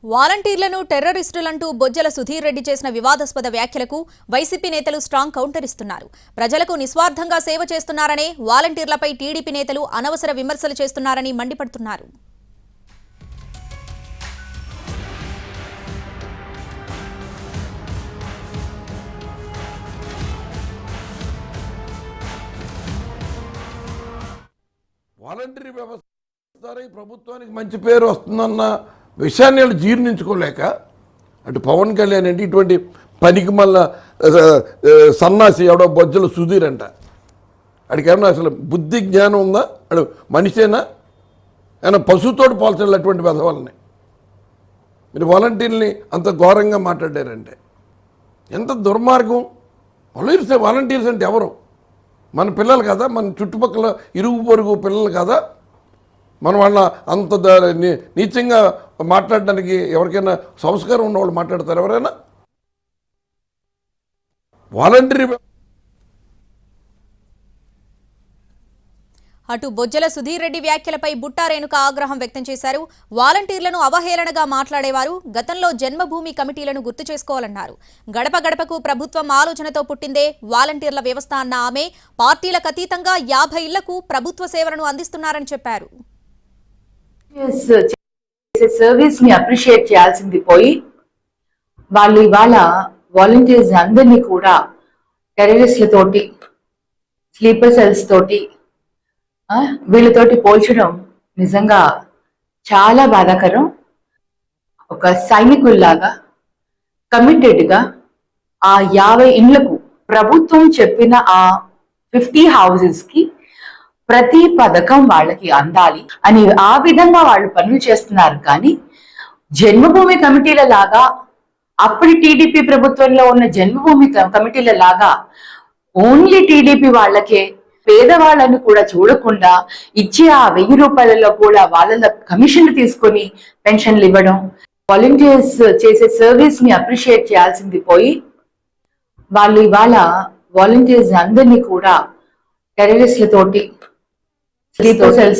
వాలంటీర్లను టెర్రరిస్టులంటూ బొజ్జల సుధీర్ రెడ్డి చేసిన వివాదాస్పద వ్యాఖ్యలకు వైసీపీ నేతలు స్ట్రాంగ్ కౌంటర్ ఇస్తున్నారు. ప్రజలకు నిస్వార్థంగా సేవ చేస్తున్నారనే వాలంటీర్లపై టీడీపీ నేతలు అనవసర విమర్శలు చేస్తున్నారని మండిపడుతున్నారు. వాలంటరీ వ్యవస్థ ప్రభుత్వానికి మంచి పేరు వస్తుందన్న విషయాన్ని వాళ్ళు జీర్ణించుకోలేక అటు పవన్ కళ్యాణ్ అంటే ఇటువంటి పనికి మళ్ళా సన్నాసి ఎవడో బొజ్జల సుధీర్ అంట, అడికి ఏమన్నా అసలు బుద్ధి జ్ఞానం ఉందా? అడు మనిషేనా? ఆయన పశువుతోటి పోల్చాలి అటువంటి పెదవాళ్ళని. మీరు వాలంటీర్ని అంత ఘోరంగా మాట్లాడారంటే ఎంత దుర్మార్గం. వాలంటీర్స్ అంటే ఎవరు? మన పిల్లలు కదా, మన చుట్టుపక్కల ఇరుగు పొరుగు పిల్లలు కదా. మనం వాళ్ళ అంత నీచంగా మాట్లాడడానికి ఎవరికైనా సంస్కారం ఉన్నవాళ్ళు మాట్లాడతారు ఎవరైనా? వాలంటరీ అటు బొజ్జల సుధీర్ రెడ్డి వ్యాఖ్యలపై బుట్టా రేణుక ఆగ్రహం వ్యక్తం చేశారు. వాలంటీర్లను అవహేళనగా మాట్లాడేవారు గతంలో జన్మభూమి కమిటీలను గుర్తు చేసుకోవాలన్నారు. గడప గడపకు ప్రభుత్వం ఆలోచనతో పుట్టిందే వాలంటీర్ల వ్యవస్థ అన్న ఆమె పార్టీలకు అతీతంగా 50 ఇళ్లకు ప్రభుత్వ సేవలను అందిస్తున్నారని చెప్పారు. సర్వీస్ ని అప్రిషియేట్ చేయాల్సింది పోయి వాళ్ళు ఇవాళ వాలంటీర్స్ అందరినీ కూడా టెర్రరిస్టులతోటి, స్లీపర్ సెల్స్ తోటి, వీళ్ళతోటి పోల్చడం నిజంగా చాలా బాధాకరం. ఒక సైనికుల్లాగా కమిటెడ్గా ఆ 50 ఇండ్లకు ప్రభుత్వం చెప్పిన ఆ 50 హౌసెస్ కి ప్రతి పథకం వాళ్ళకి అందాలి అని ఆ విధంగా వాళ్ళు పనులు చేస్తున్నారు. కానీ జన్మభూమి కమిటీల లాగా, అప్పటి టీడీపీ ప్రభుత్వంలో ఉన్న జన్మభూమి కమిటీల లాగా ఓన్లీ టీడీపీ వాళ్ళకే, పేదవాళ్ళని కూడా చూడకుండా ఇచ్చే ఆ 1000 రూపాయలలో కూడా వాళ్ళ కమిషన్లు తీసుకొని పెన్షన్లు ఇవ్వడం, వాలంటీర్స్ చేసే సర్వీస్ ని అప్రిషియేట్ చేయాల్సింది పోయి వాళ్ళు ఇవాళ వాలంటీర్స్ అందరినీ కూడా టెర్రరిస్టులతోటి, స్లీపర్ సెల్స్